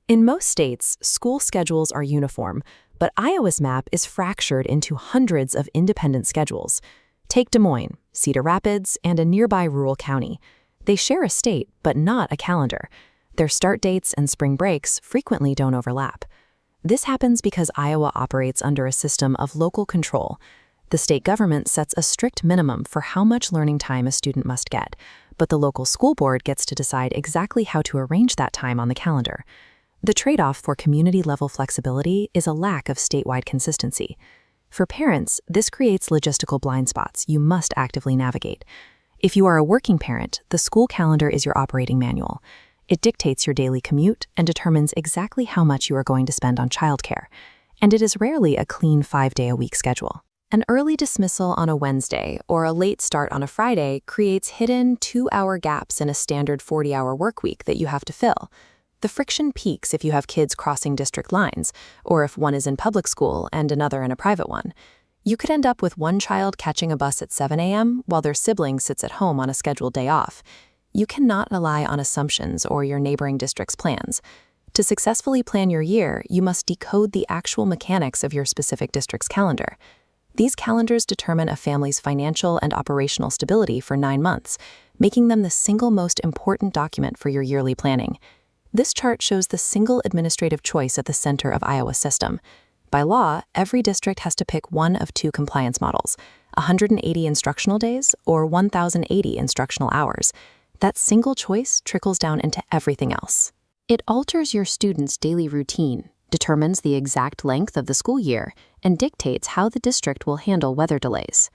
In most states, school schedules are uniform, but Iowa's map is fractured into hundreds of independent schedules. Take Des Moines, Cedar Rapids, and a nearby rural county. They share a state, but not a calendar. Their start dates and spring breaks frequently don't overlap. This happens because Iowa operates under a system of local control. The state government sets a strict minimum for how much learning time a student must get, but the local school board gets to decide exactly how to arrange that time on the calendar. The trade-off for community-level flexibility is a lack of statewide consistency. For parents, this creates logistical blind spots you must actively navigate. If you are a working parent, the school calendar is your operating manual. It dictates your daily commute and determines exactly how much you are going to spend on childcare. And it is rarely a clean 5-day-a-week schedule. An early dismissal on a Wednesday or a late start on a Friday creates hidden 2-hour gaps in a standard 40-hour work week that you have to fill. The friction peaks if you have kids crossing district lines, or if one is in public school and another in a private one. You could end up with one child catching a bus at 7 a.m. while their sibling sits at home on a scheduled day off. You cannot rely on assumptions or your neighboring district's plans. To successfully plan your year, you must decode the actual mechanics of your specific district's calendar. These calendars determine a family's financial and operational stability for 9 months, making them the single most important document for your yearly planning. This chart shows the single administrative choice at the center of Iowa's system. By law, every district has to pick one of two compliance models, 180 instructional days or 1,080 instructional hours. That single choice trickles down into everything else. It alters your students' daily routine, determines the exact length of the school year, and dictates how the district will handle weather delays.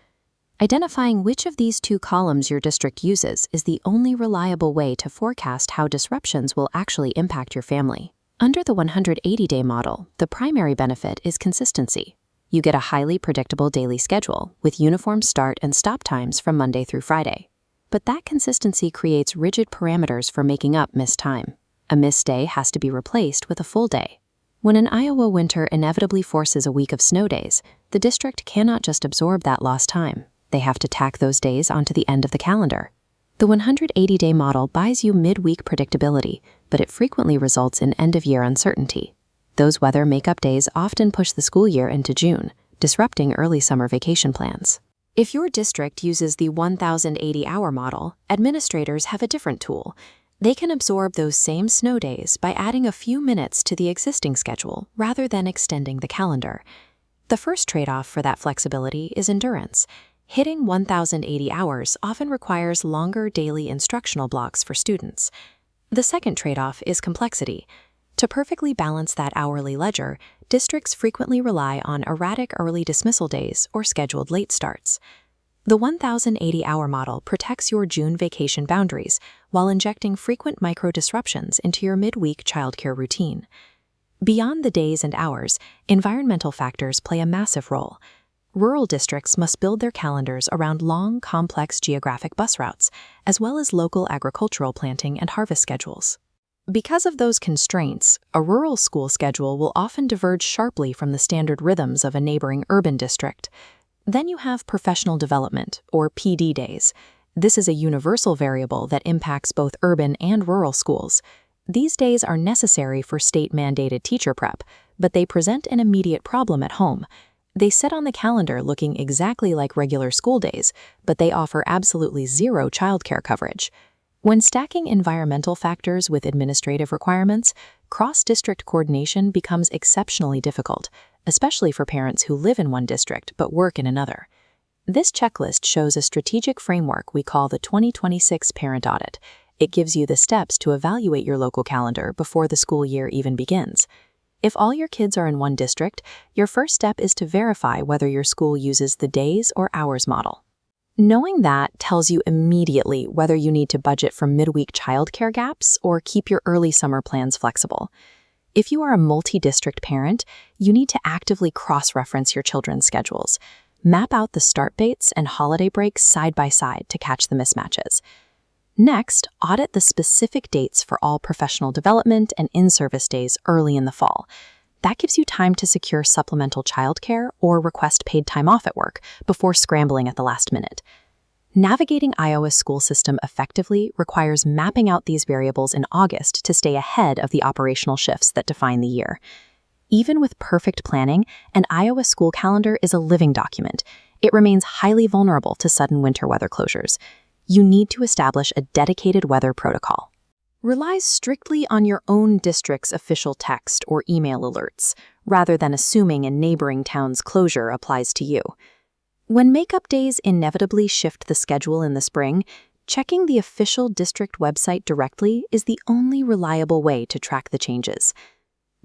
Identifying which of these two columns your district uses is the only reliable way to forecast how disruptions will actually impact your family. Under the 180-day model, the primary benefit is consistency. You get a highly predictable daily schedule with uniform start and stop times from Monday through Friday. But that consistency creates rigid parameters for making up missed time. A missed day has to be replaced with a full day. When an Iowa winter inevitably forces a week of snow days, the district cannot just absorb that lost time. They have to tack those days onto the end of the calendar. The 180-day model buys you midweek predictability, but it frequently results in end-of-year uncertainty. Those weather make-up days often push the school year into June, disrupting early summer vacation plans. If your district uses the 1,080-hour model, administrators have a different tool. They can absorb those same snow days by adding a few minutes to the existing schedule rather than extending the calendar. The first trade-off for that flexibility is endurance. Hitting 1,080 hours often requires longer daily instructional blocks for students. The second trade-off is complexity. To perfectly balance that hourly ledger, districts frequently rely on erratic early dismissal days or scheduled late starts. The 1,080-hour model protects your June vacation boundaries while injecting frequent micro-disruptions into your midweek childcare routine. Beyond the days and hours, environmental factors play a massive role. Rural districts must build their calendars around long, complex geographic bus routes, as well as local agricultural planting and harvest schedules. Because of those constraints, a rural school schedule will often diverge sharply from the standard rhythms of a neighboring urban district. Then you have professional development, or PD days. This is a universal variable that impacts both urban and rural schools. These days are necessary for state-mandated teacher prep, but they present an immediate problem at home. They sit on the calendar looking exactly like regular school days, but they offer absolutely zero childcare coverage. When stacking environmental factors with administrative requirements, cross-district coordination becomes exceptionally difficult, especially for parents who live in one district but work in another. This checklist shows a strategic framework we call the 2026 Parent Audit. It gives you the steps to evaluate your local calendar before the school year even begins. If all your kids are in one district, your first step is to verify whether your school uses the days or hours model. Knowing that tells you immediately whether you need to budget for midweek childcare gaps or keep your early summer plans flexible. If you are a multi-district parent, you need to actively cross-reference your children's schedules. Map out the start dates and holiday breaks side by side to catch the mismatches. Next, audit the specific dates for all professional development and in-service days early in the fall. That gives you time to secure supplemental childcare or request paid time off at work before scrambling at the last minute. Navigating Iowa's school system effectively requires mapping out these variables in August to stay ahead of the operational shifts that define the year. Even with perfect planning, an Iowa school calendar is a living document. It remains highly vulnerable to sudden winter weather closures. You need to establish a dedicated weather protocol. Rely strictly on your own district's official text or email alerts, rather than assuming a neighboring town's closure applies to you. When makeup days inevitably shift the schedule in the spring, checking the official district website directly is the only reliable way to track the changes.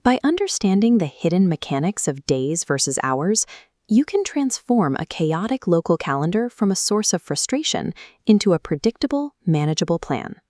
By understanding the hidden mechanics of days versus hours, you can transform a chaotic local calendar from a source of frustration into a predictable, manageable plan.